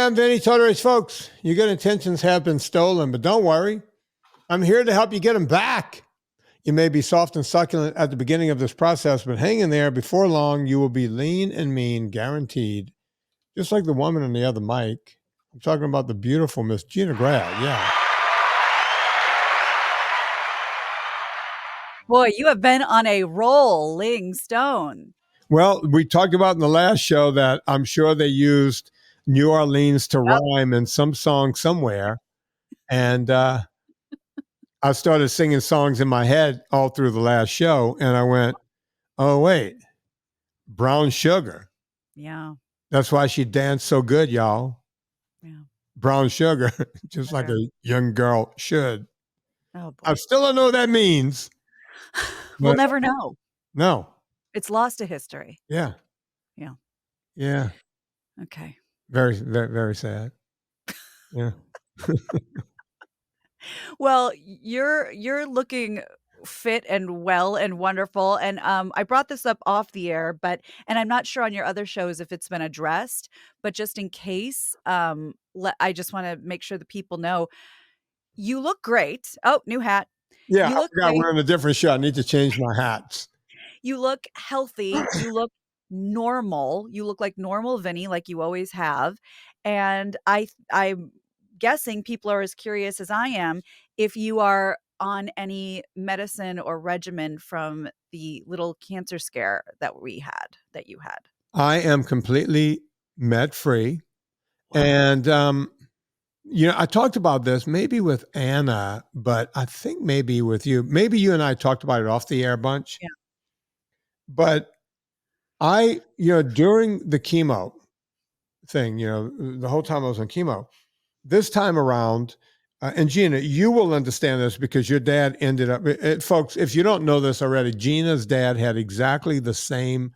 I'm Vinnie, Tortorich. Folks, your good intentions have been stolen, but don't worry. I'm here to help you get them back. You may be soft and succulent at the beginning of this process, but hang in there. Before long, you will be lean and mean, guaranteed. Just like the woman on the other mic. I'm talking about the beautiful Miss Gina Grad. Yeah. Boy, you have been on a rolling stone. Well, we talked about in the last show that I'm sure they used New Orleans to rhyme in some song somewhere. And I started singing songs in my head all through the last show. And I went, oh, wait, brown sugar. Yeah. That's why she danced so good, y'all. Yeah. Brown sugar, just like a young girl should. Oh, boy. I still don't know what that means. We'll never know. No. It's lost to history. Yeah. Yeah. Yeah. Okay. Very, very, very sad. Yeah. Well, you're looking fit and well and wonderful. And I brought this up off the air, and I'm not sure on your other shows if it's been addressed, but just in case, I just want to make sure the people know you look great. Oh, new hat. Yeah. You I look forgot great. we're in a different show. I need to change my hats. You look healthy. You look normal. You look like normal Vinnie, like you always have. And I'm guessing people are as curious as I am if you are on any medicine or regimen from the little cancer scare that you had. I am completely med free. Wow. And, I talked about this maybe with Anna, but I think maybe with you. Maybe you and I talked about it off the air a bunch. Yeah. But during the chemo thing, the whole time I was on chemo, this time around, and Gina, you will understand this because your dad ended up, folks, if you don't know this already, Gina's dad had exactly the same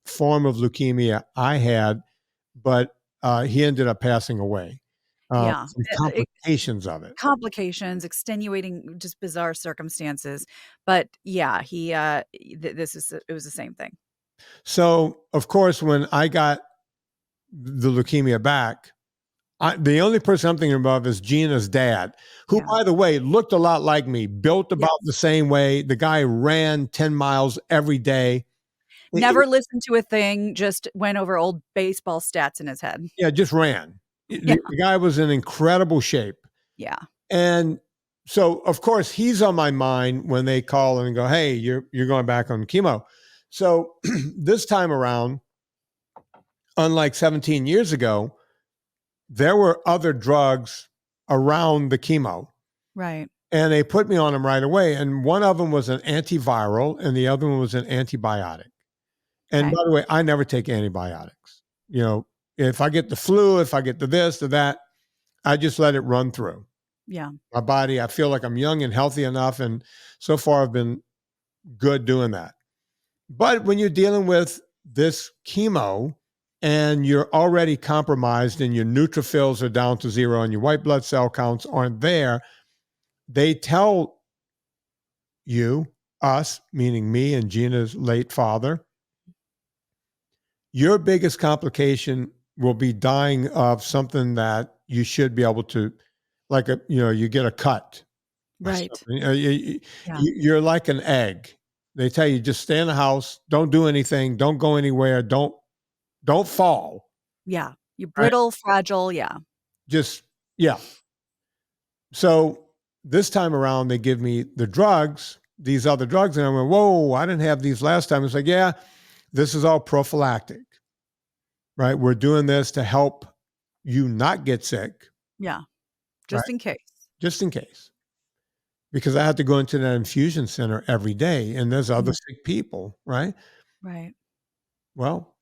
form of leukemia I had, but he ended up passing away. Yeah. Some complications of it. Complications, extenuating, just bizarre circumstances. But yeah, it was the same thing. So, of course, when I got the leukemia back, the only person I'm thinking about is Gina's dad, who, by the way, looked a lot like me, built about the same way. The guy ran 10 miles every day. Never listened to a thing, just went over old baseball stats in his head. Yeah, just ran. The guy was in incredible shape. Yeah. And so, of course, he's on my mind when they call and go, hey, you're going back on chemo. So this time around, unlike 17 years ago, there were other drugs around the chemo. Right. And they put me on them right away. And one of them was an antiviral and the other one was an antibiotic. And by the way, I never take antibiotics. If I get the flu, if I get the this or that, I just let it run through. Yeah. My body, I feel like I'm young and healthy enough. And so far I've been good doing that. But when you're dealing with this chemo and you're already compromised and your neutrophils are down to zero and your white blood cell counts aren't there, they tell us, meaning me and Gina's late father, your biggest complication will be dying of something that you should be able to, like you get a cut. Right. You're like an egg. They tell you just stay in the house, don't do anything, don't go anywhere, don't fall. Yeah. You're brittle, fragile. Yeah. So this time around, they give me these other drugs, and I went, whoa, I didn't have these last time. It's like, yeah, this is all prophylactic, right? We're doing this to help you not get sick. Yeah. Just in case. Just in case. Because I have to go into that infusion center every day and there's other sick people, right? Right. Well,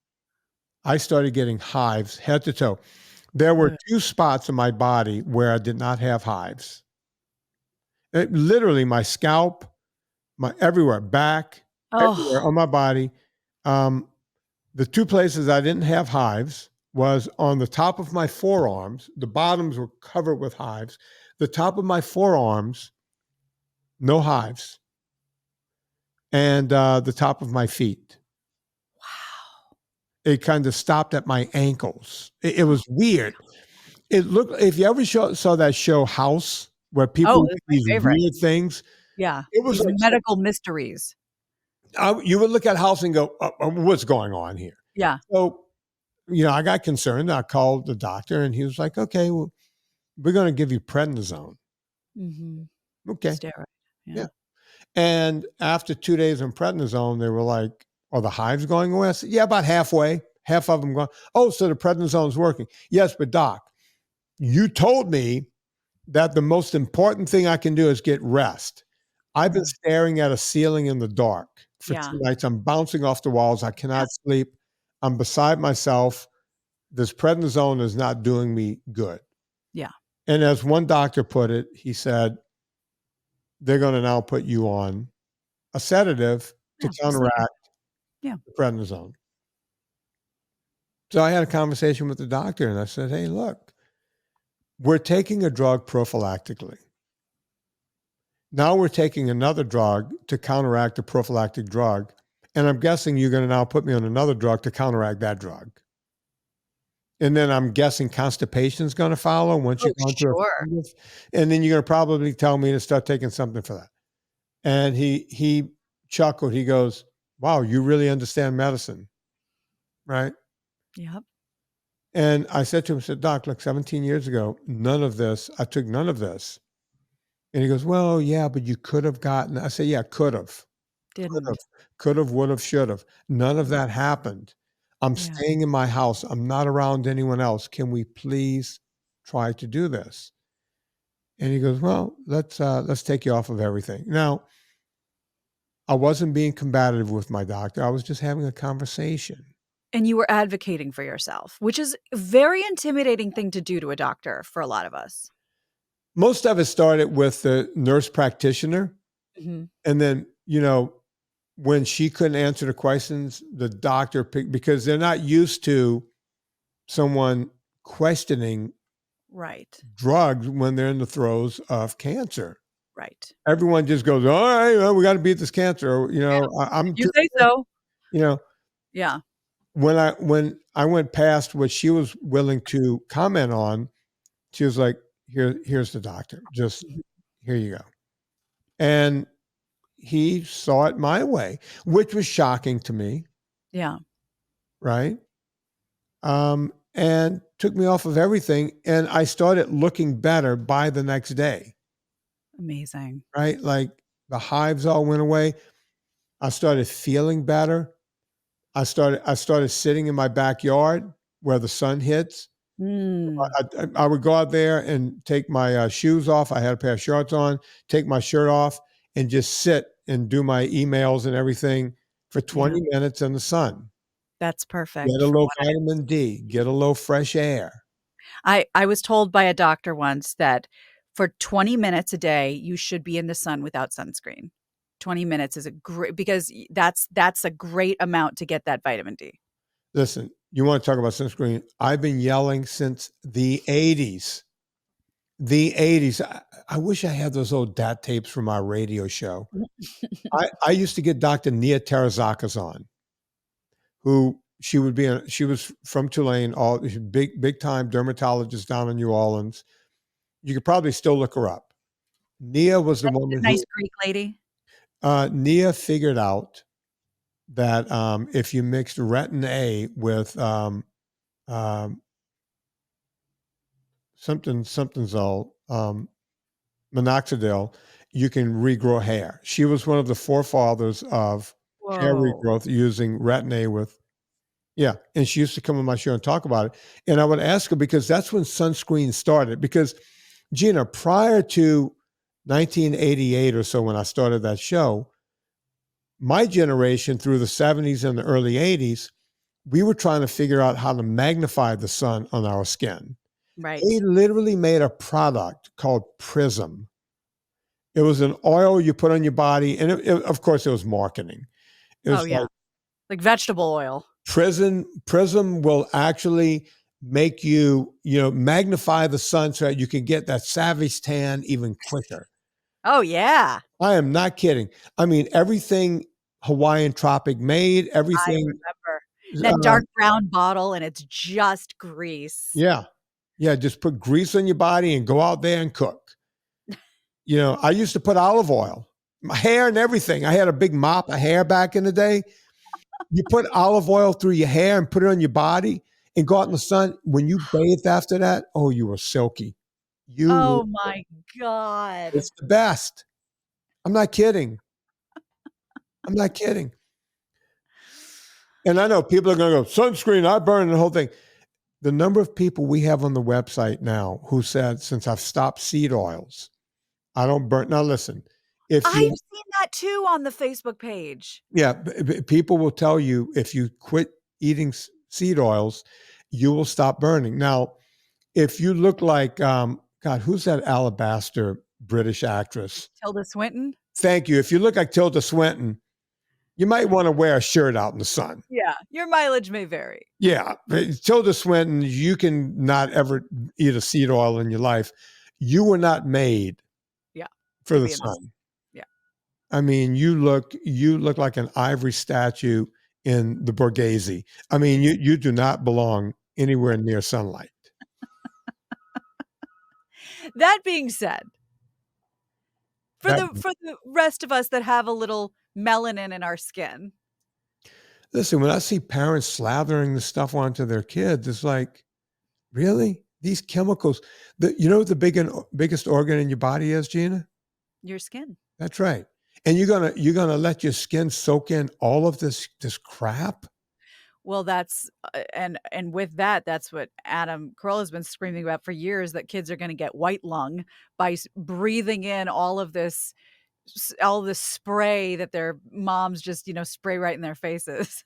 I started getting hives head to toe. There were 2 spots in my body where I did not have hives. Literally my scalp, everywhere, back, everywhere on my body. The 2 places I didn't have hives was on the top of my forearms. The bottoms were covered with hives. The top of my forearms, no hives. And the top of my feet. Wow. It kind of stopped at my ankles. It was weird. It looked, if you ever saw that show House, where people Oh, look it's at these my favorite. weird things, Yeah, it was these like, medical mysteries. you would look at House and go, what's going on here? Yeah. So, I got concerned. I called the doctor and he was like, okay, well, we're going to give you prednisone. Mhm. Okay. Steroid. Yeah. Yeah. And after 2 days on prednisone, they were like, are the hives going away? I said, yeah, about halfway. Half of them gone. Oh, so the prednisone's working. Yes, but doc, you told me that the most important thing I can do is get rest. I've been Mhm. staring at a ceiling in the dark for Yeah. 2 nights. I'm bouncing off the walls. I Yeah. cannot sleep. I'm beside myself. This prednisone is not doing me good. Yeah. And as one doctor put it, he said, they're going to now put you on a sedative to Yeah. Sleeping. counteract Yeah. the prednisone. So I had a conversation with the doctor and I said, hey, look, we're taking a drug prophylactically. Now we're taking another drug to counteract the prophylactic drug. And I'm guessing you're going to now put me on another drug to counteract that drug. And then I'm guessing constipation is going to follow once you Oh, go into a sure. fungus. And then you're going to probably tell me to start taking something for that. And he chuckled. He goes, wow, you really understand medicine, right? Yep. And I said to him, I said, Doc, look, 17 years ago, I took none of this. And he goes, well, yeah, but you could have gotten, I said, yeah, could have, Didn't. would have, should have. None of that happened. I'm Yeah. staying in my house. I'm not around anyone else. Can we please try to do this? And he goes, well, let's take you off of everything. Now, I wasn't being combative with my doctor. I was just having a conversation. And you were advocating for yourself, which is a very intimidating thing to do to a doctor for a lot of us. Most of it started with the nurse practitioner. Mhm. And then, when she couldn't answer the questions, the doctor picked, because they're not used to someone questioning Right. drugs when they're in the throes of cancer. Right. Everyone just goes, all right, well, we got to beat this cancer. Or, I'm You too, say so. you know, Yeah. when I went past what she was willing to comment on, she was like, here's the doctor. Just Mhm. here you go. And he saw it my way, which was shocking to me, Yeah. right? And took me off of everything. And I started looking better by the next day, Amazing. right? Like the hives all went away. I started feeling better. I started sitting in my backyard where the sun hits. Mm. I would go out there and take my shoes off. I had a pair of shorts on, take my shirt off, and just sit and do my emails and everything for Yeah. 20 minutes in the sun. That's Get perfect a for little what I vitamin D, get a little fresh air. I was told by a doctor once that for 20 minutes a day, you should be in the sun without sunscreen. 20 minutes is a great because that's a great amount to get that vitamin D. Listen, you want to talk about sunscreen? I've been yelling since the 80s. The 80s. I wish I had those old DAT tapes from our radio show. I used to get Dr. Nia Terazakas on, who she was from Tulane, all big time dermatologist down in New Orleans. You could probably still look her up. Nia was the That's woman a nice who Greek lady. Nia figured out that if you mixed retin A with um, something's minoxidil, you can regrow hair. She was one of the forefathers of hair Whoa. regrowth using retin A with, yeah. And she used to come on my show and talk about it. And I would ask her because that's when sunscreen started. Because Gina, prior to 1988 or so, when I started that show, my generation through the 70s and the early 80s, we were trying to figure out how to magnify the sun on our skin. They Right. literally made a product called Prism. It was an oil you put on your body, and of course, it was marketing. It Oh, was yeah. like Like vegetable oil. Prism will actually make you, magnify the sun so that you can get that savage tan even quicker. Oh, yeah. I am not kidding. I mean, everything Hawaiian Tropic made, I everything. remember. That dark brown bottle, and it's just grease. Yeah, Yeah, just put grease on your body and go out there and cook. You know, I used to put olive oil, my hair and everything. I had a big mop of hair back in the day. You put olive oil through your hair and put it on your body and go out in the sun. When you bathed after that, oh, you were silky. Oh my God. It's the best. I'm not kidding. I'm not kidding. And I know people are going to go, sunscreen, I burn the whole thing. The number of people we have on the website now who said, since I've stopped seed oils, I don't burn. Now, listen, if I've you, seen that too on the Facebook page. yeah, people will tell you if you quit eating seed oils, you will stop burning. Now, if you look like, God, who's that alabaster British actress? Tilda Swinton? Thank you. If you look like Tilda Swinton, you might want to wear a shirt out in the sun. Yeah, your mileage may vary. Yeah. Tilda Swinton, you can not ever eat a seed oil in your life. You were not made for the sun. Yeah. I mean, you look like an ivory statue in the Borghese. I mean, you do not belong anywhere near sunlight. That being said, for the rest of us that have a little melanin in our skin. Listen, when I see parents slathering the stuff onto their kids, it's like, really? These chemicals, you know what the biggest organ in your body is, Gina? Your skin. That's right. And you're gonna let your skin soak in all of this crap? Well, that's and with that, that's what Adam Carolla has been screaming about for years, that kids are going to get white lung by breathing in all this spray that their moms just, spray right in their faces.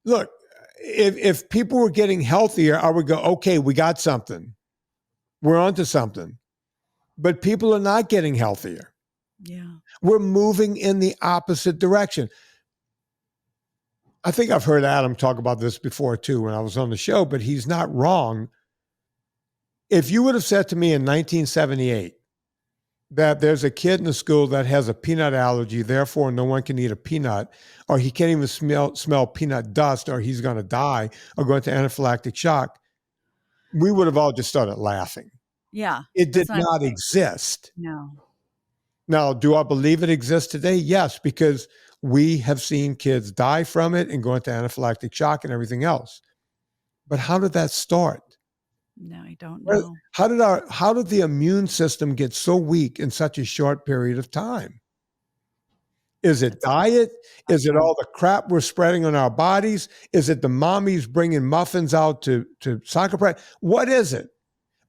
Look, if people were getting healthier, I would go, okay, we got something. We're onto something. But people are not getting healthier. Yeah. We're moving in the opposite direction. I think I've heard Adam talk about this before too when I was on the show, but he's not wrong. If you would have said to me in 1978 that there's a kid in the school that has a peanut allergy, therefore no one can eat a peanut, or he can't even smell peanut dust, or he's going to die or go into anaphylactic shock, we would have all just started laughing. Yeah. It did not exist. No. Now, do I believe it exists today? Yes, because we have seen kids die from it and go into anaphylactic shock and everything else. But how did that start? No, I don't know. How did the immune system get so weak in such a short period of time? Is it diet? Is it all the crap we're spreading on our bodies? Is it the mommies bringing muffins out to soccer practice? What is it?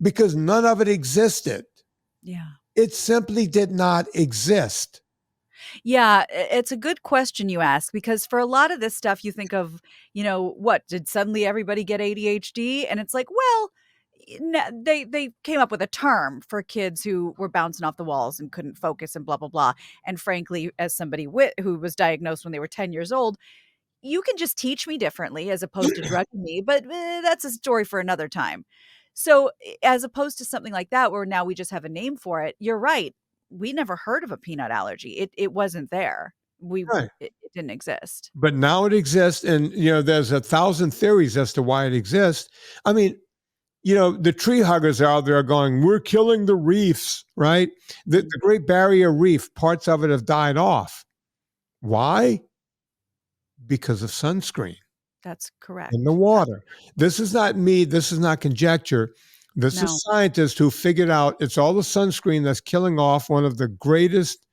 Because none of it existed. Yeah. It simply did not exist. Yeah, it's a good question you ask, because for a lot of this stuff, you think of, what, did suddenly everybody get ADHD? And it's like, well, they came up with a term for kids who were bouncing off the walls and couldn't focus and blah, blah, blah. And frankly, as somebody who was diagnosed when they were 10 years old, you can just teach me differently as opposed to drugging me, but that's a story for another time. So as opposed to something like that, where now we just have a name for it, you're right. We never heard of a peanut allergy. It wasn't there. It didn't exist. But now it exists. And, there's 1,000 theories as to why it exists. I mean, the tree huggers are out there going, we're killing the reefs, right? The Great Barrier Reef, parts of it have died off. Why? Because of sunscreen. That's correct. In the water. This is not me. This is not conjecture. This is scientists who figured out it's all the sunscreen that's killing off one of the greatest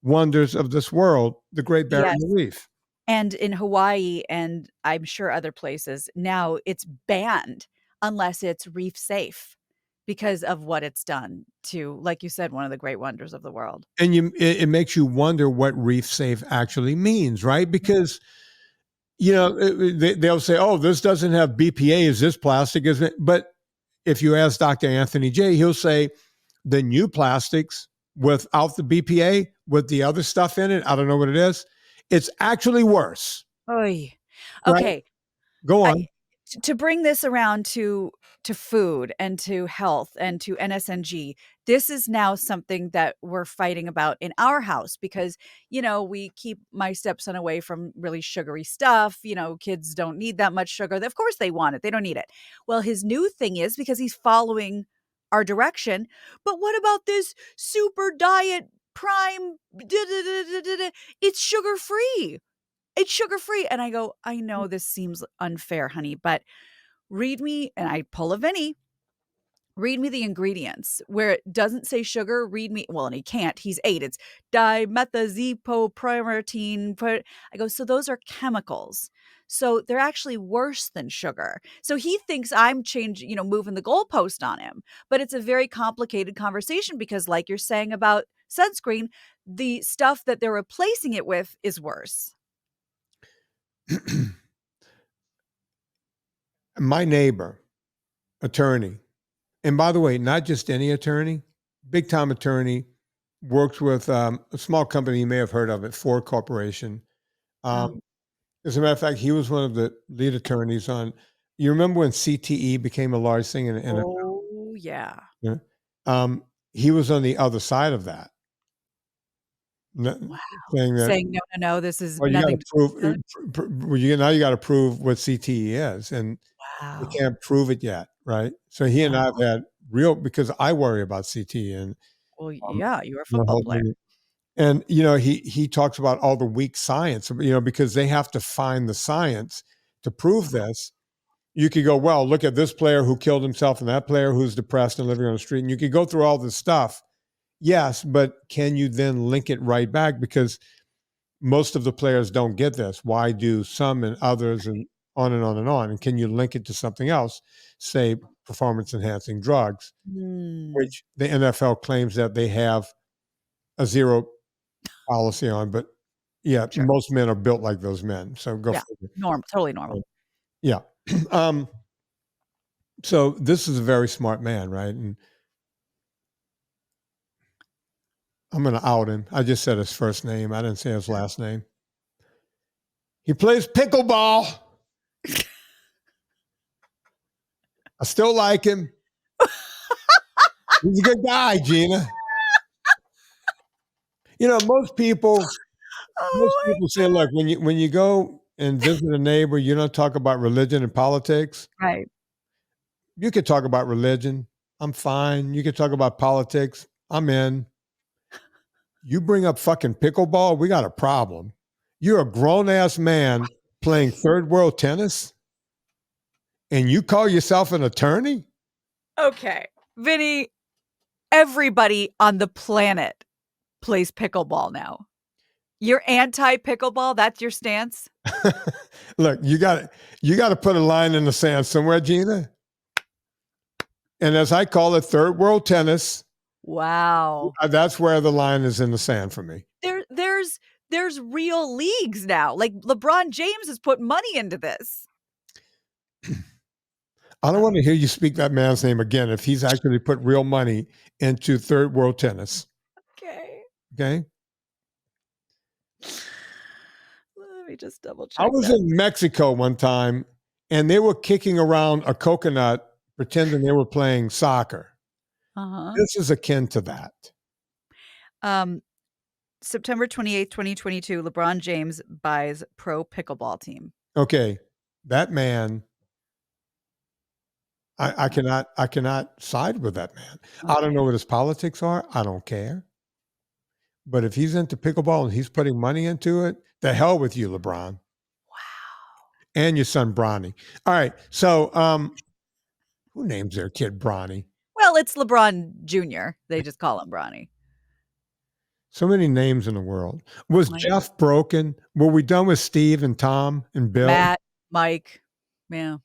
wonders of this world, the Great Barrier Reef. And in Hawaii, and I'm sure other places, now it's banned unless it's reef safe because of what it's done to, like you said, one of the great wonders of the world. And it makes you wonder what reef safe actually means, right? Because they'll say, oh, this doesn't have BPA. Is this plastic? Isn't it? But if you ask Dr. Anthony J., he'll say the new plastics without the BPA, with the other stuff in it, I don't know what it is, it's actually worse. Oy. Right? Okay. Go on. to bring this around to food and to health and to NSNG, this is now something that we're fighting about in our house because, we keep my stepson away from really sugary stuff. Kids don't need that much sugar. Of course they want it. They don't need it. Well, his new thing is because he's following our direction. But what about this super diet prime? It's sugar free. It's sugar free. And I go, I know this seems unfair, honey, but read me, and I pull a Vinnie, read me the ingredients where it doesn't say sugar. Read me, well, and he can't, he's 8. It's dimethazepoprimertine. I go, so those are chemicals. So they're actually worse than sugar. So he thinks I'm changing, moving the goalpost on him. But it's a very complicated conversation because, like you're saying about sunscreen, the stuff that they're replacing it with is worse. My neighbor, attorney, and by the way, not just any attorney, big time attorney, works with a small company you may have heard of it, Ford Corporation. Oh. As a matter of fact, he was one of the lead attorneys on. You remember when CTE became a large thing in NFL? Oh, yeah. Yeah. He was on the other side of that. Wow. Saying that, Saying, no, this is well, you got nothing to to do with prove. Well, now you got to prove what CTE is, and you Wow. can't prove it yet, right? So he and I have Wow. had because I worry about CTE and Well, um, yeah, you're a the football whole player. thing. And he talks about all the weak science, because they have to find the science to prove this. You could go, well, look at this player who killed himself and that player who's depressed and living on the street. And you could go through all this stuff. Yes, but can you then link it right back? Because most of the players don't get this. Why do some and others and on and on and on? And can you link it to something else, say performance enhancing drugs, Mm, which the NFL claims that they have a zero policy on, but yeah, sure. most men are built like those men. So go Yeah. figure. Totally normal. Yeah. um, so this is a very smart man, right? And I'm going to out him. I just said his first name. I didn't say his last name. He plays pickleball. I still like him. He's a good guy, Gina. Most people Oh say, look, when you go and visit a neighbor, you don't talk about religion and politics. my. Right. You could talk about religion. I'm fine. You could talk about politics. I'm in. You bring up fucking pickleball, we got a problem. You're a grown ass man playing third world tennis, and you call yourself an attorney? Okay. Vinny, everybody on the planet plays pickleball now. You're anti pickleball? That's your stance? Look, you got to put a line in the sand somewhere, Gina. And as I call it, third world tennis. Wow. That's where the line is in the sand for me. There's real leagues now. Like LeBron James has put money into this. I don't want to hear you speak that man's name again if he's actually put real money into third world tennis. Okay. Okay. Let me just double check. I was in Mexico one time and they were kicking around a coconut pretending they were playing soccer. Uh-huh. This is akin to that. September 28th, 2022, LeBron James buys pro pickleball team. Okay. That man, I cannot side with that man. Okay. I don't know what his politics are. I don't care. But if he's into pickleball and he's putting money into it, the hell with you, LeBron. Wow. And your son, Bronny. All right. So who names their kid Bronny? Well, it's LeBron Jr. They just call him Bronny. So many names in the world. Was Jeff broken? Were we done with Steve and Tom and Bill? Matt, Mike. Yeah.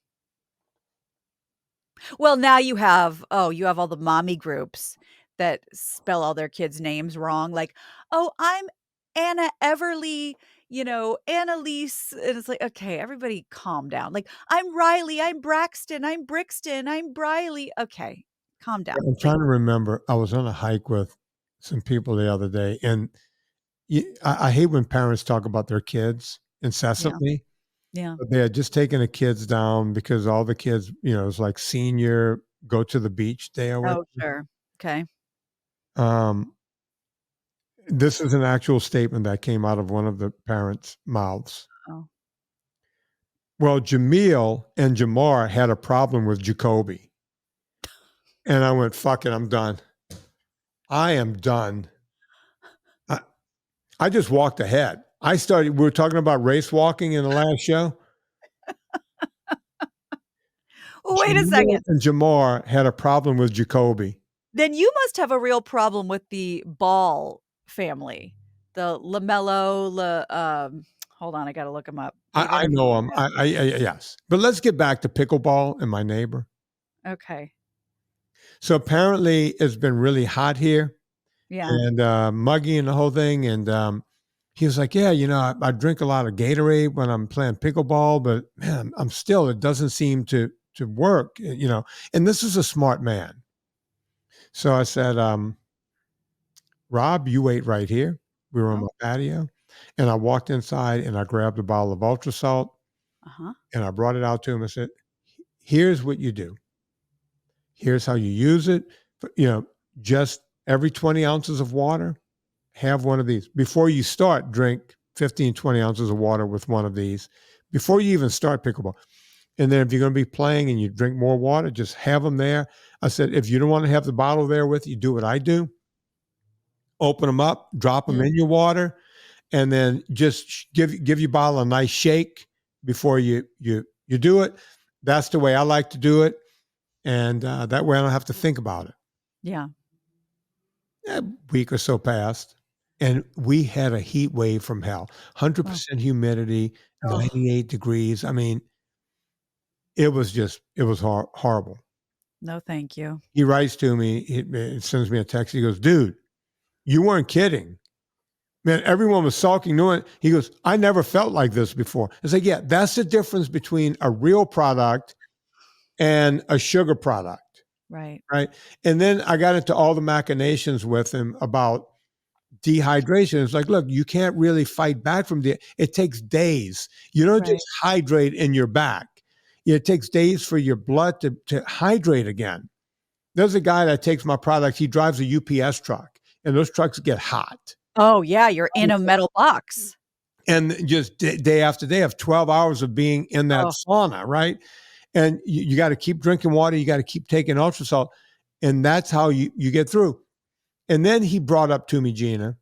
Well, now you have all the mommy groups that spell all their kids' names wrong. Like, oh, I'm Anna Everly, Annalise. And it's like, okay, everybody calm down. Like, I'm Riley, I'm Braxton, I'm Brixton, I'm Briley. Okay, calm down. I'm trying to remember. I was on a hike with some people the other day, and I hate when parents talk about their kids incessantly. Yeah. But they had just taken the kids down because all the kids, you know, it was like senior go to the beach day or Oh, whatever. sure. Okay. Um, this is an actual statement that came out of one of the parents' mouths. Oh. Well, Jamil and Jamar had a problem with Jacoby. And I went, fuck it, I'm done. I am done. I, I just walked ahead. We were talking about race walking in the last show. Wait a Jamil second. and Jamar had a problem with Jacoby. Then you must have a real problem with the Ball family. The LaMelo, hold on, I gotta look them up. I Even if know him. Yes. But let's get back to pickleball and my neighbor. okay. So apparently it's been really hot here Yeah. and muggy and the whole thing. And he was like, yeah, you know, I drink a lot of Gatorade when I'm playing pickleball, but man, I'm still, it doesn't seem to work, you know. And this is a smart man. So I said, Rob, you wait right here. We were on Oh, my patio. And I walked inside and I grabbed a bottle of UltraSalt uh-huh. and I brought it out to him and said, here's what you do. Here's how you use it. You know, just every 20 ounces of water, have one of these. Before you start, drink 15, 20 ounces of water with one of these before you even start pickleball. And then if you're going to be playing and you drink more water, just have them there. I said, if you don't want to have the bottle there with you, do what I do. Open them up, drop them Mm, in your water, and then just give your bottle a nice shake before you do it. That's the way I like to do it, and that way I don't have to think about it. yeah. A week or so passed, and we had a heat wave from hell. Oh, 100% humidity, oh, 98 degrees. I mean, it was horrible. no, thank you. He writes to me, he sends me a text. He goes, dude, you weren't kidding. Man, everyone was sulking. He goes, I never felt like this before. It's like, yeah, that's the difference between a real product and a sugar product, Right. right? And then I got into all the machinations with him about dehydration. It's like, look, you can't really fight back from it takes days. You don't Right. just hydrate in your back. It takes days for your blood to hydrate again. There's a guy that takes my product. He drives a UPS truck, and those trucks get hot. Oh, yeah, you're in a metal box. And just day after day of 12 hours of being in that Oh, sauna, right? And you got to keep drinking water. You got to keep taking UltraSalt. And that's how you get through. And then he brought up to me, Gina,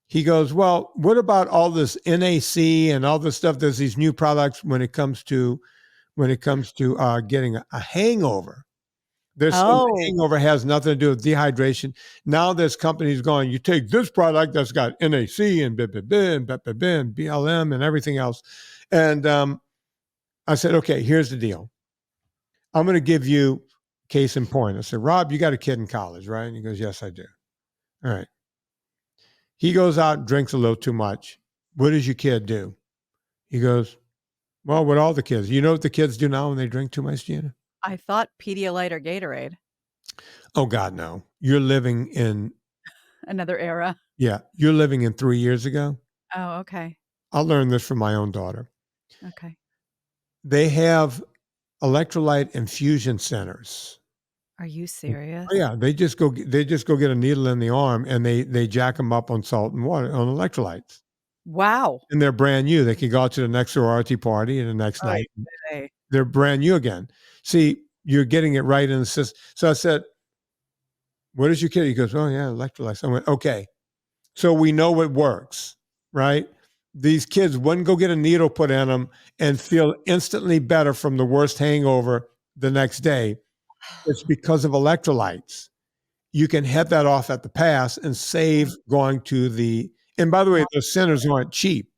he goes, well, what about all this NAC and all this stuff? There's these new products when it comes to getting a hangover. They're saying the oh, hangover has nothing to do with dehydration. Now there's companies going, you take this product that's got NAC and BLM and everything else. And I said, okay, here's the deal. I'm going to give you case in point. I said, Rob, you got a kid in college, right? And he goes, yes, I do. All right. He goes out and drinks a little too much. What does your kid do? He goes, well, what all the kids, you know what the kids do now when they drink too much, Gina? I thought Pedialyte or Gatorade. Oh God, no. You're living in, Another era. yeah, you're living in 3 years ago. Oh, okay. I learned this from my own daughter. Okay. They have electrolyte infusion centers. Are you Oh serious? yeah, they just go get a needle in the arm and they jack them up on salt and water on electrolytes. Wow. And they're brand new. They can go out to the next sorority party and the next Oy night. vey. They're brand new again. See, you're getting it right in the system. So I said, what is your kid? He goes, oh yeah, electrolytes. I went, okay. So we know it works, right? These kids wouldn't go get a needle put in them and feel instantly better from the worst hangover the next day. It's because of electrolytes. You can head that off at the pass and save going to and by the way, those centers aren't cheap.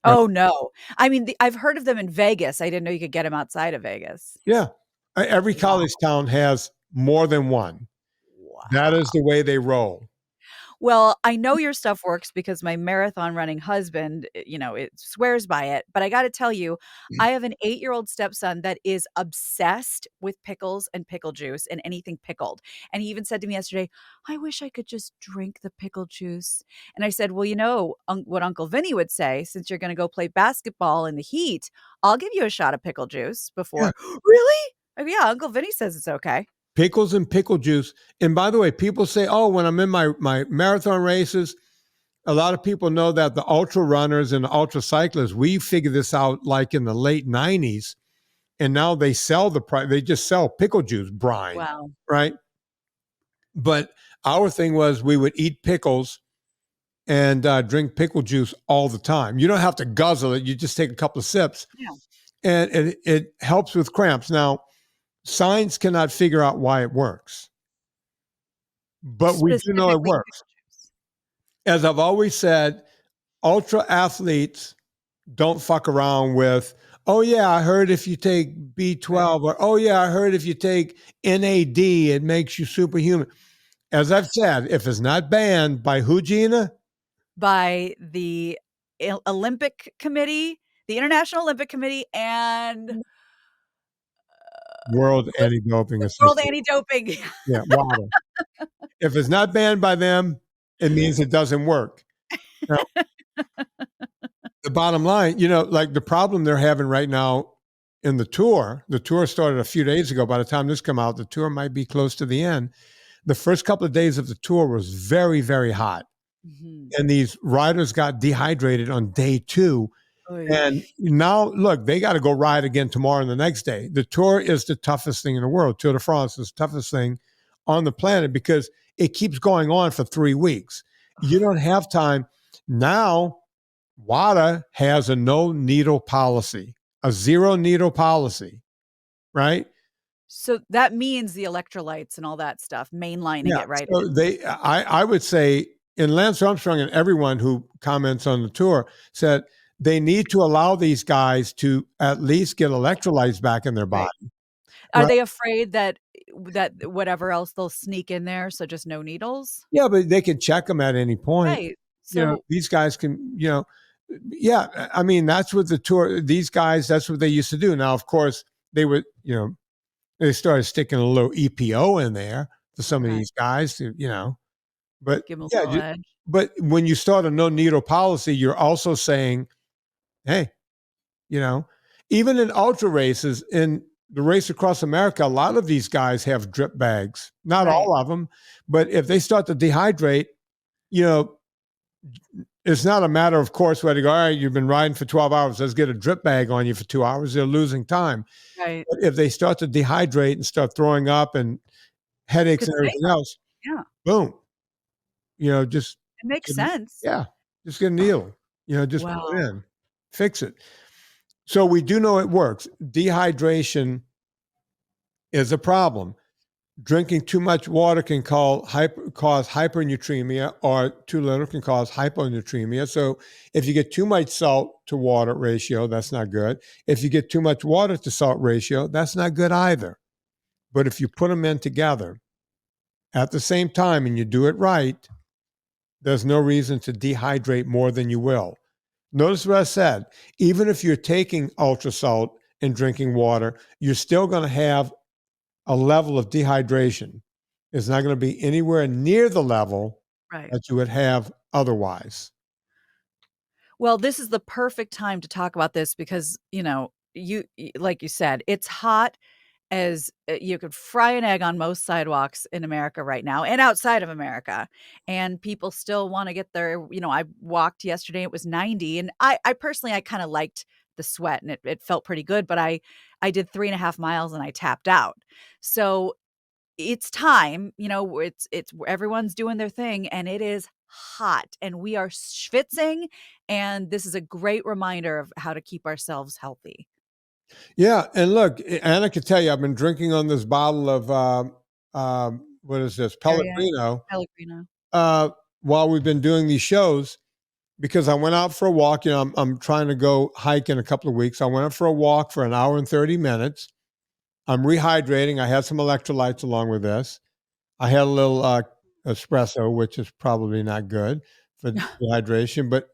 Right? Oh, no. I mean, I've heard of them in Vegas. I didn't know you could get them outside of Vegas. Yeah. Every Wow. college town has more than one. That is Wow. the way they roll. Well, I know your stuff works because my marathon running husband, it swears by it. But I got to tell you, I have an 8-year-old stepson that is obsessed with pickles and pickle juice and anything pickled. And he even said to me yesterday, I wish I could just drink the pickle juice. And I said, well, what Uncle Vinny would say, since you're going to go play basketball in the heat, I'll give you a shot of pickle juice Yeah. before. Really? Oh, yeah. Uncle Vinny says it's okay. Pickles and pickle juice. And by the way, people say, oh, when I'm in my marathon races, a lot of people know that the ultra runners and the ultra cyclists, we figured this out like in the late 90s. And now they they just sell pickle juice brine, Wow. right? But our thing was we would eat pickles and drink pickle juice all the time. You don't have to guzzle it. You just take a couple of sips. Yeah. And it helps with cramps. Now, science cannot figure out why it works, but we do know it Specifically works. pickle juice. As I've always said, ultra athletes don't fuck around with, oh, yeah, I heard if you take B12, or, oh, yeah, I heard if you take NAD, it makes you superhuman. As I've said, if it's not banned by who, Gina? By the Olympic Committee, the International Olympic Committee, and World Anti-Doping the World Association. Anti-Doping. Yeah, WADA. If it's not banned by them, it means it doesn't work. Now, the bottom line, like the problem they're having right now in the tour started a few days ago. By the time this come out, the tour might be close to the end. The first couple of days of the tour was very, very hot. Mhm. And these riders got dehydrated on day 2. Oy. And now, look, they got to go ride again tomorrow and the next day. The tour is the toughest thing in the world. Tour de France is the toughest thing on the planet because it keeps going on for 3 weeks. You don't have time. Now, WADA has a no needle policy, a 0 needle policy, right? So that means the electrolytes and all that stuff, mainlining it right So in. I would say, and Lance Armstrong and everyone who comments on the tour said they need to allow these guys to at least get electrolytes back in their Right. body. Are Right? they afraid that whatever else they'll sneak in there, so just no needles? Yeah, but they can check them at any point. Right. So These guys can, yeah, I mean, that's what the tour, these guys, that's what they used to do. Now, of course, they would, they started sticking a little EPO in there for some of okay, these guys to, but give them a yeah, little edge. but when you start a no needle policy, you're also saying, hey, even in ultra races, in the race across America, a lot of these guys have drip bags. Not Right. all of them, but if they start to dehydrate, it's not a matter of course where to go, all right, you've been riding for 12 hours, let's get a drip bag on you for 2 hours. They're losing time. Right. But if they start to dehydrate and start throwing up and headaches and everything else, Yeah. boom, just It makes sense. yeah, just get a needle, just put it Wow. in, fix it. So we do know it works. Dehydration is a problem. Drinking too much water can cause hypernatremia, or too little can cause hyponatremia. So if you get too much salt to water ratio, that's not good. If you get too much water to salt ratio, that's not good either. But if you put them in together at the same time and you do it right, there's no reason to dehydrate more than you will. Notice what I said. Even if you're taking UltraSalt and drinking water, you're still going to have a level of dehydration. It's not going to be anywhere near the level Right. that you would have otherwise. Well, this is the perfect time to talk about this because, like you said, it's hot as you could fry an egg on most sidewalks in America right now and outside of America. And people still want to get their, I walked yesterday, it was 90. And I personally, I kind of liked the sweat and it felt pretty good, but I did 3.5 miles and I tapped out. So it's time, it's everyone's doing their thing and it is hot and we are schwitzing. And this is a great reminder of how to keep ourselves healthy. Yeah. And look, Anna could tell you, I've been drinking on this bottle of, what is this? Pellegrino. Pellegrino. While we've been doing these shows, because I went out for a walk. I'm trying to go hike in a couple of weeks. I went out for a walk for an hour and 30 minutes. I'm rehydrating. I had some electrolytes along with this. I had a little espresso, which is probably not good for dehydration, but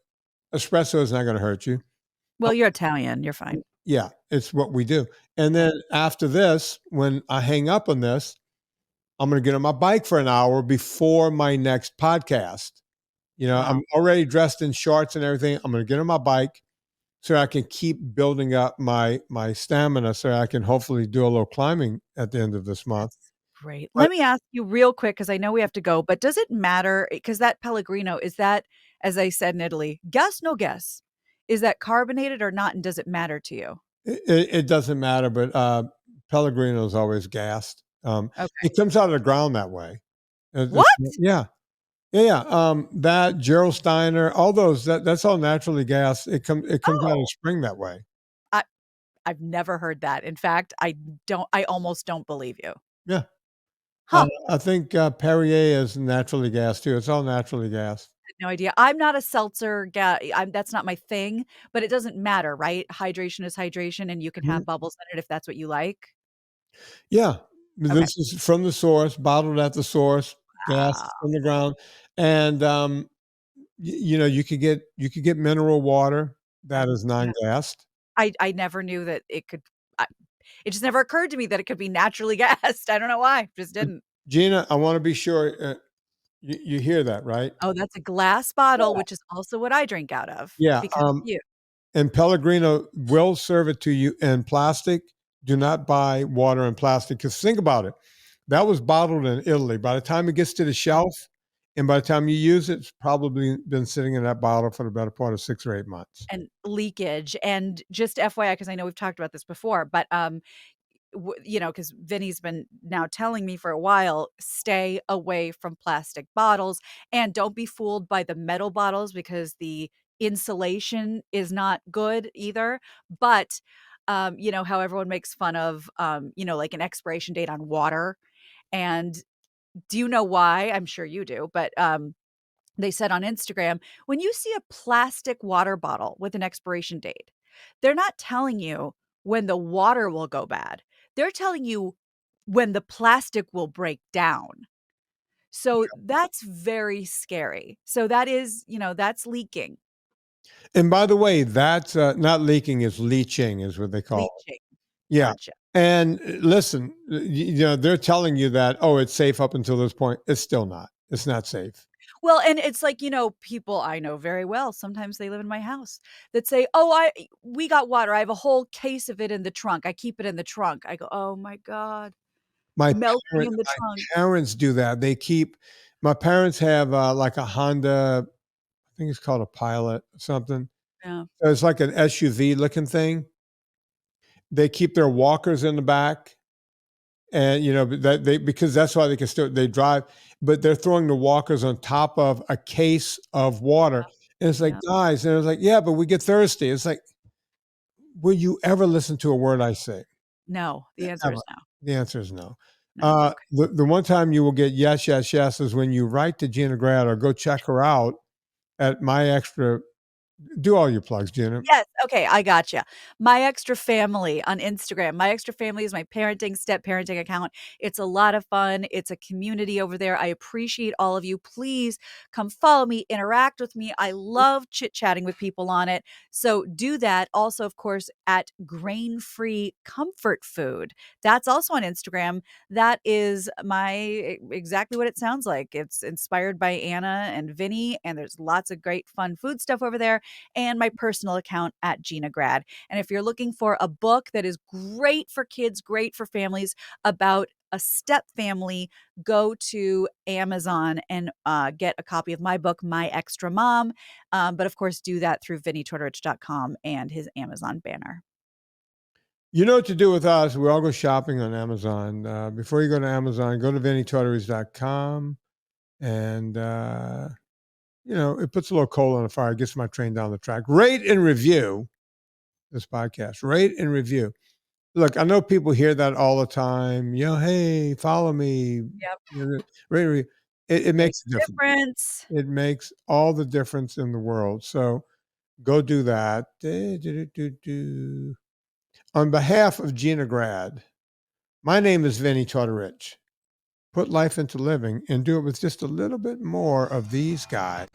espresso is not going to hurt you. Well, you're Italian. You're fine. Yeah, it's what we do. And then after this, when I hang up on this, I'm going to get on my bike for an hour before my next podcast. I'm Wow. already dressed in shorts and everything. I'm going to get on my bike so I can keep building up my stamina so I can hopefully do a little climbing at the end of this month. That's great. But Let me ask you real quick because I know we have to go, but does it matter? Because that Pellegrino, is that, as I said in Italy, gas, no gas? Is that carbonated or not? And does it matter to you? it doesn't matter, but Pellegrino is always gassed. Okay. It comes out of the ground that way. What? Yeah. Yeah, yeah. That Gerald Steiner, all those that's all naturally gas. It comes out of Oh, the spring that way. I, I've never heard that. In fact, I almost don't believe you. Yeah. Huh. I think Perrier is naturally gas too. It's all naturally gas. No idea. I'm not a seltzer guy. That's not my thing, but it doesn't matter, right? Hydration is hydration and you can Mhm. have bubbles in it if that's what you like. Yeah. Okay. This is from the source, bottled at the source, gas Wow. from the ground, and you could get mineral water I that is yeah. non-gassed. I never knew that it could it just never occurred to me that it could be naturally gassed. I don't know why. Just didn't. Gina, I want to be sure you hear that, right? Oh, that's a glass bottle, which is also what I drink out of Yeah. because of you. And Pellegrino will serve it to you in plastic. Do not buy water in plastic because think about it. That was bottled in Italy. By the time it gets to the shelf and by the time you use it, it's probably been sitting in that bottle for the better part of 6 or 8 months. And leakage, and just FYI, because I know we've talked about this before, but, because Vinny's been now telling me for a while, stay away from plastic bottles and don't be fooled by the metal bottles because the insulation is not good either. But, how everyone makes fun of, like an expiration date on water. And do you know why? I'm sure you do, but, they said on Instagram, when you see a plastic water bottle with an expiration date, they're not telling you when the water will go bad. They're telling you when the plastic will break down. So that's very scary. So that is, that's leaking, And by the way, that's not leaking, is leaching, is what they call it. leaching. Yeah. Gotcha. And listen, they're telling you that, oh, it's safe up until this point. It's still not. It's not safe. Well, and it's like, people I know very well, sometimes they live in my house that say, "Oh, we got water. I have a whole case of it in the trunk. I keep it in the trunk." I go, "Oh my god, My melting parent in the my trunk." parents do that. My parents have, like a Honda, I think it's called a Pilot or something. Yeah. So it's like an SUV looking thing. They keep their walkers in the back and, but because that's why they drive, but they're throwing the walkers on top of a case of water. And it's like, Yeah. "Guys," and it's like, "Yeah, but we get thirsty." It's like, will you ever listen to a word I say? No, the answer Ever. is no. The answer is no. No. Okay. The one time you will get yes, yes, yes is when you write to Gina Grad or go check her out at My Extra. Do all your plugs, Gina. Yes, okay, I gotcha. My Extra Family on Instagram. My Extra Family is my parenting, step parenting account. It's a lot of fun. It's a community over there. I appreciate all of you. Please come follow me, interact with me. I love chit-chatting with people on it. So do that. Also, of course, at Grain-Free Comfort Food. That's also on Instagram. That is exactly what it sounds like. It's inspired by Anna and Vinny, and there's lots of great fun food stuff over there, and my personal account at Gina Grad. And if you're looking for a book that is great for kids, great for families about a step family, go to Amazon and get a copy of my book, My Extra Mom. But of course, do that through VinnieTortorich.com and his Amazon banner. You know what to do with us. We all go shopping on Amazon. Before you go to Amazon, go to VinnieTortorich.com and, it puts a little coal on the fire, gets my train down the track. Rate and review this podcast. Rate and review. Look, I know people hear that all the time. Hey, follow me. Yep. Rate and review. It makes Makes a a difference. difference. It makes all the difference in the world. So go do that. On behalf of Gina Grad, my name is Vinnie Tortorich. put life into living, and do it with just a little bit more of these guys.